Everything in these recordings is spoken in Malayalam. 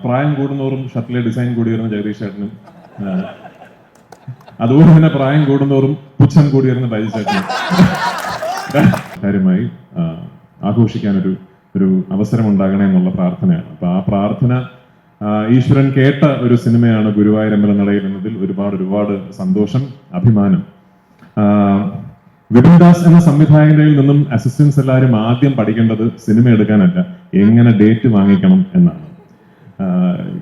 പ്രായം കൂടുന്നോറും ഷർട്ടിലെ ഡിസൈൻ കൂടി വരുന്ന ജഗദീഷ് ചേട്ടനും, അതുപോലെ തന്നെ പ്രായം കൂടുന്നോറും പുച്ഛം കൂടി വരുന്ന ബൈജു ചേട്ടനും കാര്യമായി ആഘോഷിക്കാൻ ഒരു അവസരം ഉണ്ടാകണേ എന്നുള്ള പ്രാർത്ഥനയാണ്. അപ്പൊ ആ പ്രാർത്ഥന ഈശ്വരൻ കേട്ട ഒരു സിനിമയാണ് ഗുരുവായൂരമ്പലനടയിൽ എന്നതിൽ ഒരുപാട് സന്തോഷം, അഭിമാനം. വിപിൻ ദാസ് എന്ന സംവിധായകന്റെ നിന്നും അസിസ്റ്റൻസ് എല്ലാവരും ആദ്യം പഠിക്കേണ്ടത് സിനിമ എടുക്കാനല്ല, എങ്ങനെ ഡേറ്റ് വാങ്ങിക്കണം എന്നാണ്.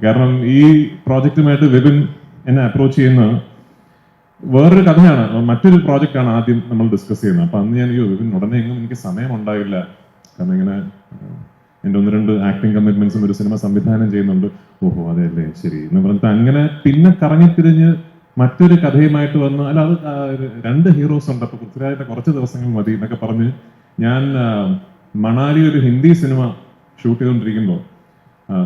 കാരണം ഈ പ്രോജക്റ്റുമായിട്ട് വിപിൻ എന്നെ അപ്രോച്ച് ചെയ്യുന്ന വേറൊരു കഥയാണ്, മറ്റൊരു പ്രോജക്റ്റാണ് ആദ്യം നമ്മൾ ഡിസ്കസ് ചെയ്യുന്നത്. അപ്പൊ അന്ന് ഞാൻ വിപിൻ ഉടനെ എങ്ങും എനിക്ക് സമയം ഉണ്ടാവില്ല, കാരണം ഇങ്ങനെ എൻ്റെ 1-2 ആക്ടിങ് കമ്മിറ്റ്മെന്റ്സും ഒരു സിനിമ സംവിധാനം ചെയ്യുന്നുണ്ട്. ഓഹോ അതെയല്ലേ ശരി എന്ന് പറഞ്ഞിട്ട് അങ്ങനെ പിന്നെ കറങ്ങിത്തിരിഞ്ഞ് മറ്റൊരു കഥയുമായിട്ട് വന്ന്, അല്ല അത് 2 ഹീറോസ് ഉണ്ട്, അപ്പൊ പൃഥ്വിരാജിന്റെ കുറച്ച് ദിവസങ്ങൾ മതി എന്നൊക്കെ പറഞ്ഞ് ഞാൻ മണാലി ഒരു ഹിന്ദി സിനിമ ഷൂട്ട് ചെയ്തുകൊണ്ടിരിക്കുമ്പോൾ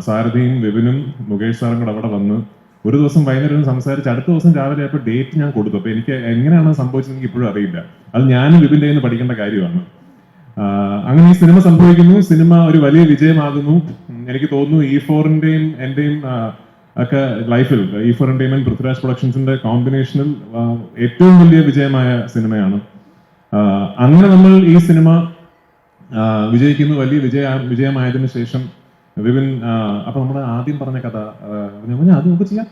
സാരഥിയും വിപിനും മുകേഷ് സാറും കൂടെ അവിടെ വന്ന് ഒരു ദിവസം വൈകുന്നേരം സംസാരിച്ച് അടുത്ത ദിവസം രാവിലെ ആയപ്പോൾ ഡേറ്റ് ഞാൻ കൊടുത്തു. അപ്പൊ എനിക്ക് എങ്ങനെയാണ് സംഭവിച്ചത് എനിക്ക് ഇപ്പോഴും അറിയില്ല. അത് ഞാനും വിപിന്റെ കയ്യിൽ നിന്ന് പഠിക്കേണ്ട കാര്യമാണ്. അങ്ങനെ ഈ സിനിമ സംഭവിക്കുന്നു, സിനിമ ഒരു വലിയ വിജയമാകുന്നു. എനിക്ക് തോന്നുന്നു E4-ന്റെയും എന്റെയും ഒക്കെ ലൈഫിൽ E4 എന്റർടൈൻമെന്റ് പൃഥ്വിരാജ് പ്രൊഡക്ഷൻസിന്റെ കോമ്പിനേഷനിൽ ഏറ്റവും വലിയ വിജയമായ സിനിമയാണ്. അങ്ങനെ നമ്മൾ ഈ സിനിമ വിജയിക്കുന്നു. വലിയ വിജയമായതിനു ശേഷം വിപിൻ അപ്പൊ നമ്മുടെ ആദ്യം പറഞ്ഞ കഥ അത് നമുക്ക് ചെയ്യാം.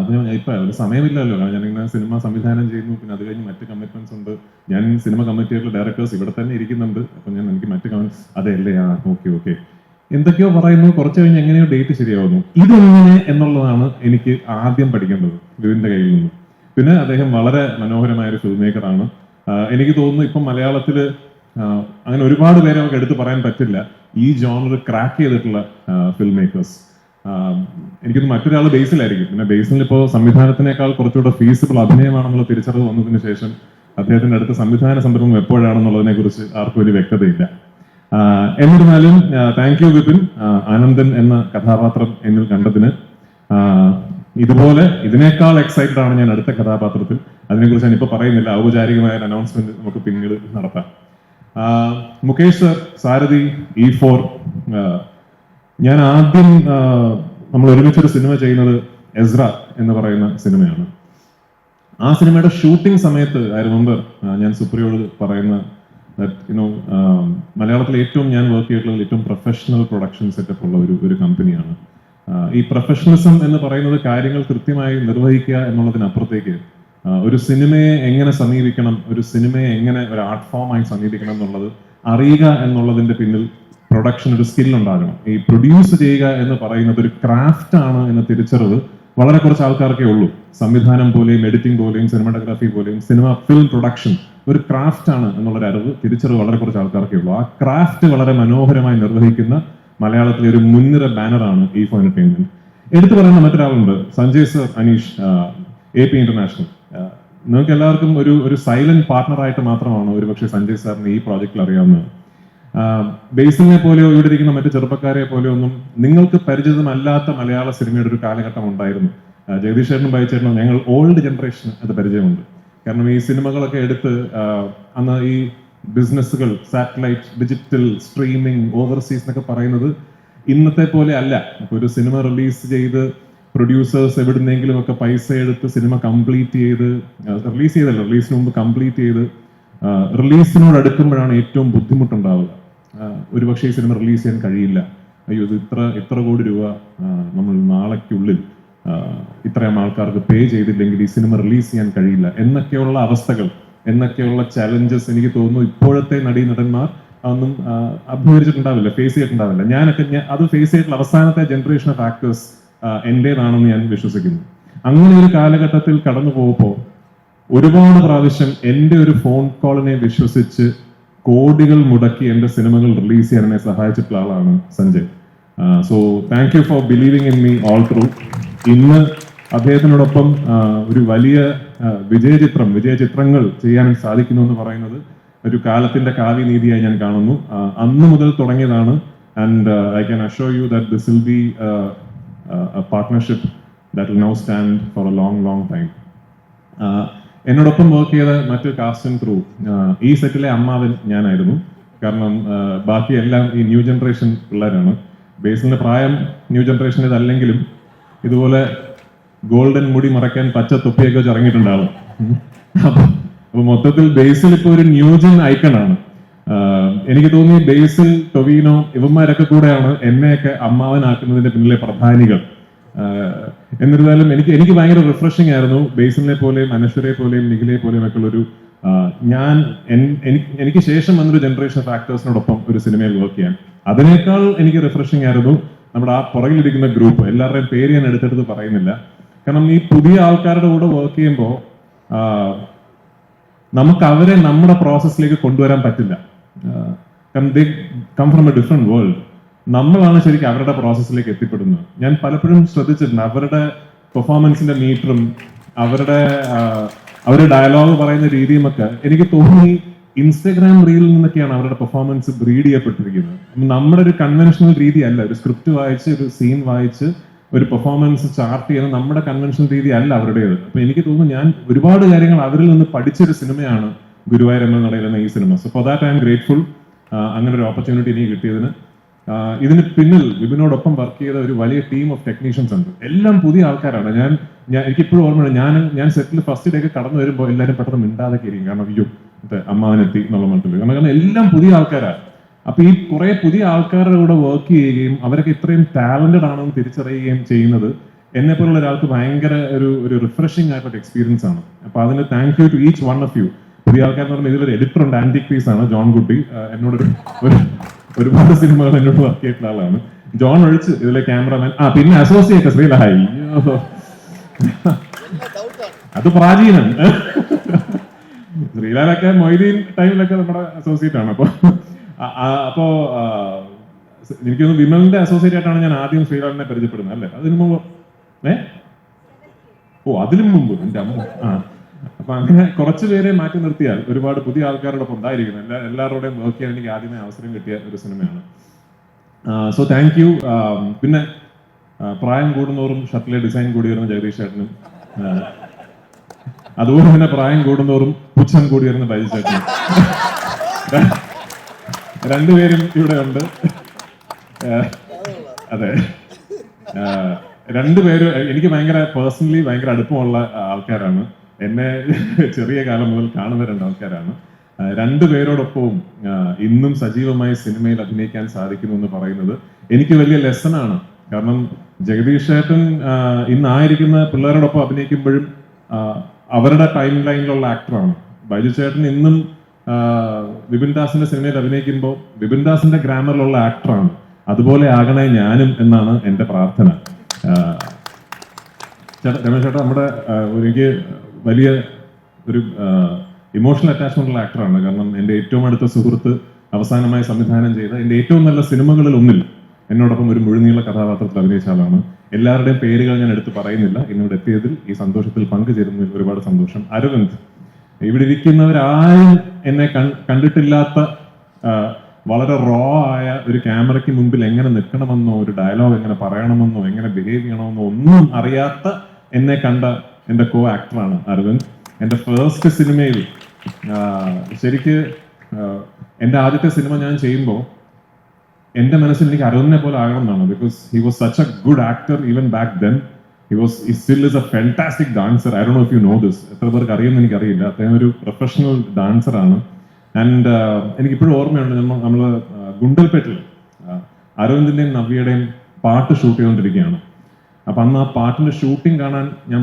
അപ്പൊ ഇപ്പൊ ഒരു സമയമില്ലല്ലോ, ഞാനിങ്ങനെ സിനിമ സംവിധാനം ചെയ്യുന്നു, പിന്നെ അത് കഴിഞ്ഞ് മറ്റ് കമ്മിറ്റ്മെന്റ്സ് ഉണ്ട്. ഞാൻ സിനിമ കമ്മിറ്റിയായിട്ടുള്ള ഡയറക്ടേഴ്സ് ഇവിടെ തന്നെ ഇരിക്കുന്നുണ്ട്. അപ്പൊ എനിക്ക് മറ്റ് അതെയല്ലേ, ഓക്കെ എന്തൊക്കെയോ പറയുന്നു. കുറച്ച് കഴിഞ്ഞ് എങ്ങനെയോ ഡേറ്റ് ശരിയാവുന്നു. ഇതെങ്ങനെ എന്നുള്ളതാണ് എനിക്ക് ആദ്യം പഠിക്കേണ്ടത് വിപിന്റെ കയ്യിൽ നിന്ന്. പിന്നെ അദ്ദേഹം വളരെ മനോഹരമായ ഒരു ഫിൽം മേക്കറാണ്. എനിക്ക് തോന്നുന്നു ഇപ്പം മലയാളത്തില് അങ്ങനെ ഒരുപാട് പേരെ നമുക്ക് എടുത്തു പറയാൻ പറ്റില്ല ഈ ജോണർ ക്രാക്ക് ചെയ്തിട്ടുള്ള ഫിൽം മേക്കേഴ്സ്. എനിക്കൊന്ന് മറ്റൊരാൾ ബേസിലായിരിക്കും. പിന്നെ ബേസിൽ ഇപ്പോൾ സംവിധാനത്തിനേക്കാൾ കുറച്ചുകൂടെ ഫീസിബിൾ അഭിനയമാണെന്നുള്ള തിരിച്ചറിവ് വന്നതിന് ശേഷം അദ്ദേഹത്തിന്റെ അടുത്ത സംവിധാന സംരംഭം എപ്പോഴാണെന്നുള്ളതിനെ കുറിച്ച് ആർക്കും വലിയ വ്യക്തതയില്ല. എന്നിരുന്നാലും താങ്ക് യു വിപിൻ, ആനന്ദൻ എന്ന കഥാപാത്രം എന്നിൽ കണ്ടതിന്. ഇതുപോലെ ഇതിനേക്കാൾ എക്സൈറ്റഡ് ആണ് ഞാൻ അടുത്ത കഥാപാത്രത്തിൽ. അതിനെക്കുറിച്ച് ഞാനിപ്പോൾ പറയുന്നില്ല, ഔപചാരികമായ ഒരു അനൗൺസ്മെന്റ് നമുക്ക് പിന്നീട് നടത്താം. മുകേഷ് സർ, സാരഥി, E4. ഞാൻ ആദ്യം നമ്മൾ ഒരുമിച്ചൊരു സിനിമ ചെയ്യുന്നത് എസ്ര എന്ന് പറയുന്ന സിനിമയാണ്. ആ സിനിമയുടെ ഷൂട്ടിംഗ് സമയത്ത് ഐ റിമെമ്പർ ഞാൻ സുപ്രിയോട് പറയുന്ന മലയാളത്തിൽ ഏറ്റവും ഞാൻ വർക്ക് ചെയ്തിട്ടുള്ള ഏറ്റവും പ്രൊഫഷണൽ പ്രൊഡക്ഷൻ സെറ്റപ്പ് ഉള്ള ഒരു കമ്പനിയാണ്. ഈ പ്രൊഫഷണലിസം എന്ന് പറയുന്നത് കാര്യങ്ങൾ കൃത്യമായി നിർവഹിക്കുക എന്നുള്ളതിനപ്പുറത്തേക്ക് ഒരു സിനിമയെ എങ്ങനെ സമീപിക്കണം, ഒരു സിനിമയെ എങ്ങനെ ഒരു ആർട്ട് ഫോമായി സമീപിക്കണം എന്നുള്ളത് അറിയുക എന്നുള്ളതിന്റെ പിന്നിൽ പ്രൊഡക്ഷൻ ഒരു സ്കിൽ ഉണ്ടാകണം. ഈ പ്രൊഡ്യൂസ് ചെയ്യുക എന്ന് പറയുന്നത് ഒരു ക്രാഫ്റ്റ് ആണ് എന്ന തിരിച്ചറിവ് വളരെ കുറച്ച് ആൾക്കാർക്കേ ഉള്ളൂ. സംവിധാനം പോലെയും എഡിറ്റിംഗ് പോലെയും സിനിമാറ്റോഗ്രാഫി പോലെയും ഫിലിം പ്രൊഡക്ഷൻ ഒരു ക്രാഫ്റ്റ് ആണ് എന്നുള്ളൊരു തിരിച്ചറിവ് വളരെ കുറച്ച് ആൾക്കാർക്കേ ഉള്ളൂ. ആ ക്രാഫ്റ്റ് വളരെ മനോഹരമായി നിർവഹിക്കുന്ന മലയാളത്തിലെ ഒരു മുൻനിര ബാനറാണ് E4 എന്റർടൈൻമെന്റ്. എടുത്തു പറയുന്ന മറ്റൊരാളുണ്ട്, Sanjay sir, Aneesh, AP international. നിങ്ങൾക്ക് എല്ലാവർക്കും ഒരു സൈലന്റ് പാർട്ണറായിട്ട് മാത്രമാണ് ഒരുപക്ഷെ സഞ്ജയ് സാറിന് ഈ പ്രോജക്റ്റിൽ അറിയാവുന്നത്. ബേസിലിനെ പോലെയോ ഇവിടെ ഇരിക്കുന്ന മറ്റു ചെറുപ്പക്കാരെ പോലെയോ ഒന്നും നിങ്ങൾക്ക് പരിചിതമല്ലാത്ത മലയാള സിനിമയുടെ ഒരു കാലഘട്ടം ഉണ്ടായിരുന്നു. ജഗദീഷ് ചേട്ടനും ബൈജു ചേട്ടനും ഞങ്ങൾ ഓൾഡ് ജനറേഷൻ അത് പരിചയമുണ്ട്. കാരണം ഈ സിനിമകളൊക്കെ എടുത്ത് അന്ന് ഈ ബിസിനസ്സുകൾ, സാറ്റലൈറ്റ്, ഡിജിറ്റൽ, സ്ട്രീമിംഗ്, ഓവർസീസ് എന്നൊക്കെ പറയുന്നത് ഇന്നത്തെ പോലെ അല്ല. അപ്പൊ ഒരു സിനിമ റിലീസ് ചെയ്ത് പ്രൊഡ്യൂസേഴ്സ് എവിടുന്നെങ്കിലും ഒക്കെ പൈസ എടുത്ത് സിനിമ കംപ്ലീറ്റ് ചെയ്ത് റിലീസിന് മുമ്പ് കംപ്ലീറ്റ് ചെയ്ത് റിലീസിനോട് അടുക്കുമ്പോഴാണ് ഏറ്റവും ബുദ്ധിമുട്ടുണ്ടാവുക. ഒരുപക്ഷെ ഈ സിനിമ റിലീസ് ചെയ്യാൻ കഴിയില്ല, അയ്യോ ഇത് ഇത്ര കോടി രൂപ നമ്മൾ നാളേക്കുള്ളിൽ ഇത്രയും ആൾക്കാർക്ക് പേ ചെയ്തില്ലെങ്കിൽ ഈ സിനിമ റിലീസ് ചെയ്യാൻ കഴിയില്ല എന്നൊക്കെയുള്ള അവസ്ഥകൾ, എന്നൊക്കെയുള്ള ചലഞ്ചസ് എനിക്ക് തോന്നുന്നു ഇപ്പോഴത്തെ നടീനടന്മാർ അതൊന്നും അഭിമുഖീകരിച്ചിട്ടുണ്ടാവില്ല, ഫേസ് ചെയ്തിട്ടുണ്ടാവില്ല. അത് ഫേസ് ചെയ്തിട്ടുള്ള അവസാനത്തെ ജനറേഷൻ ഓഫ് ആക്ടേഴ്സ് എന്റേതാണെന്ന് ഞാൻ വിശ്വസിക്കുന്നു. അങ്ങനെ ഒരു കാലഘട്ടത്തിൽ കടന്നു പോകുമ്പോൾ ഒരുപാട് പ്രാവശ്യം എന്റെ ഒരു ഫോൺ കോളിനെ വിശ്വസിച്ച് കോടികൾ മുടക്കി എന്റെ സിനിമകൾ റിലീസ് ചെയ്യാൻ എന്നെ സഹായിച്ചിട്ടുള്ള ആളാണ് Sanjay. So thank you four believing in me all through. ഇന്ന് അദ്ദേഹത്തിനോടൊപ്പം ഒരു വലിയ വിജയചിത്രങ്ങൾ ചെയ്യാൻ സാധിക്കുന്നു എന്ന് പറയുന്നത് ഒരു കാലത്തിന്റെ കാവ്യനീതിയായി ഞാൻ കാണുന്നു. അന്ന് മുതൽ തുടങ്ങിയതാണ്. And I can assure you that this will be a partnership that will now stand for a long time. എന്നോടൊപ്പം വർക്ക് ചെയ്ത മറ്റു കാസ്റ്റ് ആൻഡ് ക്രൂ, ഈ സെറ്റിലെ അമ്മാവൻ ഞാനായിരുന്നു. കാരണം ബാക്കി എല്ലാം ഈ ന്യൂ ജനറേഷൻ പിള്ളേരാണ്. ബേസിലിന്റെ പ്രായം ന്യൂ ജനറേഷൻ്റെ അല്ലെങ്കിലും ഇതുപോലെ ഗോൾഡൻ മുടി മറയ്ക്കാൻ പച്ച തൊപ്പിയൊക്കെ വെച്ച് ഇറങ്ങിയിട്ടുണ്ടാവും. അപ്പൊ മൊത്തത്തിൽ ബേസിൽ ഇപ്പൊ ഒരു ന്യൂജൻ ഐക്കണാണ്. എനിക്ക് തോന്നി ബേസിൽ, ടൊവിനോ ഇവന്മാരൊക്കെ കൂടെയാണ് എന്നെയൊക്കെ അമ്മാവനാക്കുന്നതിന്റെ പിന്നിലെ പ്രധാനികൾ. എന്നിരുന്നാലും എനിക്ക് ഭയങ്കര റിഫ്രഷിംഗ് ആയിരുന്നു ബേസിലിനെ പോലെയും അനശ്വരെ പോലെയും നിഖിലെ പോലെയും ഒക്കെ ഉള്ളൊരു എനിക്ക് ശേഷം വന്നൊരു ജനറേഷൻ ഓഫ് ആക്ടേഴ്സിനോടൊപ്പം ഒരു സിനിമയിൽ വർക്ക് ചെയ്യാൻ. അതിനേക്കാൾ എനിക്ക് റിഫ്രഷിംഗ് ആയിരുന്നു നമ്മുടെ ആ പുറകിലിരിക്കുന്ന ഗ്രൂപ്പ്. എല്ലാവരുടെയും പേര് ഞാൻ എടുത്തെടുത്ത് പറയുന്നില്ല, കാരണം ഈ പുതിയ ആൾക്കാരുടെ കൂടെ വർക്ക് ചെയ്യുമ്പോൾ നമുക്ക് അവരെ നമ്മുടെ പ്രോസസ്സിലേക്ക് കൊണ്ടുവരാൻ പറ്റില്ല. കാരണം they come from a different world. നമ്മളാണ് ശരിക്കും അവരുടെ പ്രോസസ്സിലേക്ക് എത്തിപ്പെടുന്നത്. ഞാൻ പലപ്പോഴും ശ്രദ്ധിച്ചിട്ടുണ്ട് അവരുടെ പെർഫോമൻസിന്റെ മീറ്ററും അവരുടെ ഡയലോഗ് പറയുന്ന രീതിയുമൊക്കെ എനിക്ക് തോന്നി ഇൻസ്റ്റഗ്രാം റീലിൽ നിന്നൊക്കെയാണ് അവരുടെ പെർഫോമൻസ് ബ്രീഡ് ചെയ്യപ്പെട്ടിരിക്കുന്നത്. നമ്മുടെ ഒരു കൺവെൻഷണൽ രീതി അല്ല, ഒരു സ്ക്രിപ്റ്റ് വായിച്ച് ഒരു സീൻ വായിച്ച് ഒരു പെർഫോമൻസ് ചാർട്ട് ചെയ്യുന്ന നമ്മുടെ കൺവെൻഷണൽ രീതി അല്ല അവരുടേത്. അപ്പൊ എനിക്ക് തോന്നുന്നു ഞാൻ ഒരുപാട് കാര്യങ്ങൾ അവരിൽ നിന്ന് പഠിച്ചൊരു സിനിമയാണ് ഗുരുവായൂർ എന്ന നടയിലെന്ന ഈ cinema. So for that I M grateful. അങ്ങനെ ഒരു ഓപ്പർച്യൂണിറ്റി എനിക്ക് കിട്ടിയതിന്. ഇതിന് പിന്നിൽ വിപിനോടൊപ്പം വർക്ക് ചെയ്ത ഒരു വലിയ ടീം ഓഫ് ടെക്നീഷ്യൻസ് ഉണ്ട്. എല്ലാം പുതിയ ആൾക്കാരാണ്. എനിക്കിപ്പോഴും ഓർമ്മയുണ്ട്, ഞാൻ സെറ്റിൽ ഫസ്റ്റ് ഡേ ഒക്കെ കടന്നു വരുമ്പോൾ എല്ലാവരും പെട്ടെന്ന് മിണ്ടാതൊക്കെ ഇരിക്കും. കാരണം അയ്യോ അമ്മാവനെത്തി എന്നുള്ള മട്ടിൽ. കാരണം എല്ലാം പുതിയ ആൾക്കാരാണ്. അപ്പൊ ഈ കുറെ പുതിയ ആൾക്കാരുടെ കൂടെ വർക്ക് ചെയ്യുകയും അവരൊക്കെ ഇത്രയും ടാലന്റഡ് ആണെന്ന് തിരിച്ചറിയുകയും ചെയ്യുന്നത് എന്നെ പോലുള്ള ഒരാൾക്ക് ഭയങ്കര ഒരു റിഫ്രഷിംഗ് ആയിട്ടുള്ള എക്സ്പീരിയൻസ് ആണ്. അപ്പൊ അതിന് thank you to each one of you. പുതിയ ആൾക്കാരെന്ന് പറഞ്ഞാൽ ഇതിലൊരു എഡിറ്റർ ഉണ്ട്, ആന്റിക് പീസ് ആണ് ജോൺ കുട്ടി. എന്നോട് ഒരുപാട് സിനിമകൾ എന്നോട് വർക്ക് ചെയ്തിട്ടുള്ള ആളാണ്. ജോൺ ഒഴിച്ച് ഇതിലെ ക്യാമറമാൻ, പിന്നെ അസോസിയേറ്റ് ശ്രീലഹായി, അത് പ്രാചീനം. ശ്രീലാലൊക്കെ മൊയ്തീൻ ടൈമിലൊക്കെ നമ്മുടെ അസോസിയേറ്റ് ആണ്. അപ്പോ എനിക്കൊന്ന് വിമലിന്റെ അസോസിയേറ്റ് ആയിട്ടാണ് ഞാൻ ആദ്യം ശ്രീലാലിനെ പരിചയപ്പെടുന്നത്, അല്ലേ? അതിനു മുമ്പ് അതിലും മുമ്പ് എന്റെ അമ്മ. അപ്പൊ അങ്ങനെ കുറച്ചു പേരെ മാറ്റി നിർത്തിയാൽ ഒരുപാട് പുതിയ ആൾക്കാരോടൊപ്പം ഉണ്ടായിരിക്കുന്നു. എല്ലാവരുടെയും വർക്ക് ചെയ്യാൻ എനിക്ക് ആദ്യമേ അവസരം കിട്ടിയ ഒരു സിനിമയാണ്. So thank U. പിന്നെ പ്രായം കൂടുന്നോറും ഷട്ടിലെ ഡിസൈൻ കൂടി വരുന്ന ജഗദീഷ് ചേട്ടനും, അതുപോലെ തന്നെ പ്രായം കൂടുന്നോറും പുച്ഛം കൂടി വരുന്ന ബൈജു ചേട്ടനും, രണ്ടുപേരും ഇവിടെ ഉണ്ട്. അതെ, രണ്ടുപേരും എനിക്ക് പേഴ്സണലി ഭയങ്കര അടുപ്പമുള്ള ആൾക്കാരാണ്. എന്നെ ചെറിയ കാലം മുതൽ കാണുന്ന രണ്ട് ആൾക്കാരാണ്. രണ്ടുപേരോടൊപ്പവും ഇന്നും സജീവമായി സിനിമയിൽ അഭിനയിക്കാൻ സാധിക്കുന്നു എന്ന് പറയുന്നത് എനിക്ക് വലിയ ലെസണാണ്. കാരണം ജഗദീഷ് ചേട്ടൻ ഇന്നായിരിക്കുന്ന പിള്ളേരോടൊപ്പം അഭിനയിക്കുമ്പോഴും അവരുടെ ടൈം ലൈനിലുള്ള ആക്ടറാണ്. ബൈജു ചേട്ടൻ ഇന്നും വിപിൻ ദാസിന്റെ സിനിമയിൽ അഭിനയിക്കുമ്പോൾ വിപിൻ ദാസിന്റെ ഗ്രാമറിലുള്ള ആക്ടറാണ്. അതുപോലെ ആകണേ ഞാനും എന്നാണ് എന്റെ പ്രാർത്ഥന. രമേശ് ചേട്ടാ നമ്മുടെ എനിക്ക് വലിയ ഒരു ഇമോഷണൽ അറ്റാച്ച്മെന്റ് ഉള്ള ആക്ടറാണ്. കാരണം എൻ്റെ ഏറ്റവും അടുത്ത സുഹൃത്ത് അവസാനമായി സംവിധാനം ചെയ്ത എൻ്റെ ഏറ്റവും നല്ല സിനിമകളിൽ ഒന്നിൽ എന്നോടൊപ്പം ഒരു മുഴുനീള കഥാപാത്രത്തിൽ അഭിനയിച്ച ആളാണ്. എല്ലാവരുടെയും പേരുകൾ ഞാൻ എടുത്ത് പറയുന്നില്ല. ഇന്നിവിടെ എത്തിയതിൽ ഈ സന്തോഷത്തിൽ പങ്കുചേരുന്നതിൽ ഒരുപാട് സന്തോഷം. അരവിന്ദ്, ഇവിടെ ഇരിക്കുന്നവരാരും എന്നെ കണ്ടിട്ടില്ലാത്ത വളരെ റോ ആയ ഒരു ക്യാമറയ്ക്ക് മുമ്പിൽ എങ്ങനെ നിൽക്കണമെന്നോ ഒരു ഡയലോഗ് എങ്ങനെ പറയണമെന്നോ എങ്ങനെ ബിഹേവ് ചെയ്യണമെന്നോ ഒന്നും അറിയാത്ത എന്നെ കണ്ട എൻ്റെ കോ ആക്ടറാണ് അരവിന്ദ്. എൻ്റെ ഫസ്റ്റ് സിനിമയിൽ ശരിക്ക് എൻ്റെ ആദ്യത്തെ സിനിമ ഞാൻ ചെയ്യുമ്പോൾ എൻ്റെ മനസ്സിൽ എനിക്ക് അരവിന്ദിനെ പോലെ ആകണം എന്നാണ്. Because he was such A good actor even back then. he still is a fantastic dancer. I don't know if you know this. എത്ര പേർക്ക് അറിയുമെന്ന് എനിക്കറിയില്ല. അദ്ദേഹം ഒരു പ്രൊഫഷണൽ ഡാൻസർ ആണ്. ആൻഡ് എനിക്കിപ്പോഴും ഓർമ്മയുണ്ട്, നമ്മൾ ഗുണ്ടൽപേട്ടിൽ അരവിന്ദിന്റെയും നവ്യയുടെയും പാട്ട് ഷൂട്ട് ചെയ്തുകൊണ്ടിരിക്കുകയാണ്. അപ്പൊ അന്ന് ആ പാട്ടിന്റെ ഷൂട്ടിംഗ് കാണാൻ ഞാൻ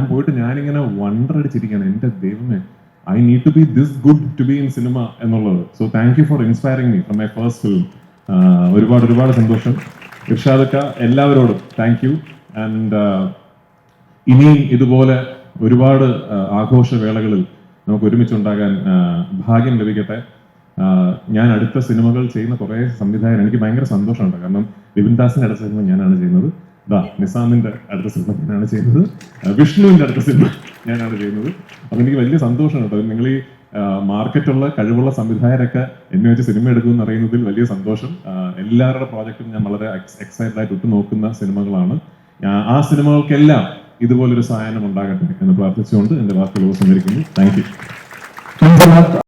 പോയിട്ട് ഞാനിങ്ങനെ വണ്ടർ അടിച്ചിരിക്കുകയാണ്, എന്റെ ദൈവമേ, I need to be this good to be in cinema എന്നുള്ളത്. So thank you for inspiring me from my first film. ഒരുപാട് സന്തോഷം. ഇർഷാദക്ക, എല്ലാവരോടും താങ്ക് യു. ആൻഡ് ഇനിയും ഇതുപോലെ ഒരുപാട് ആഘോഷവേളകളിൽ നമുക്ക് ഒരുമിച്ചുണ്ടാകാൻ ഭാഗ്യം ലഭിക്കട്ടെ. ഞാൻ അടുത്ത സിനിമകൾ ചെയ്യുന്ന കുറെ സംവിധായകർ എനിക്ക് ഭയങ്കര സന്തോഷമുണ്ട്. കാരണം വിപിൻ ദാസിന്റെ അടുത്ത സിനിമ ഞാനാണ് ചെയ്യുന്നത്, നിസാമിന്റെ അടുത്ത സിനിമ ഞാനാണ് ചെയ്യുന്നത്, വിഷ്ണുവിന്റെ അടുത്ത സിനിമ ഞാനാണ് ചെയ്യുന്നത്. അപ്പൊ എനിക്ക് വലിയ സന്തോഷമുണ്ട്. നിങ്ങൾ ഈ മാർക്കറ്റുള്ള കഴിവുള്ള സംവിധായകരൊക്കെ എന്നെ വെച്ച് സിനിമ എടുക്കുമെന്ന് അറിയുന്നതിൽ വലിയ സന്തോഷം. എല്ലാവരുടെ പ്രോജക്റ്റും ഞാൻ വളരെ എക്സൈറ്റഡ് ആയിട്ട് ഉറ്റുനോക്കുന്ന സിനിമകളാണ്. ആ സിനിമകൾക്കെല്ലാം ഇതുപോലൊരു സായനം ഉണ്ടാകട്ടെ എന്ന് പ്രാർത്ഥിച്ചുകൊണ്ട് എന്റെ വാക്കുകൾ ഉപസംഹരിക്കുന്നു. Thank you.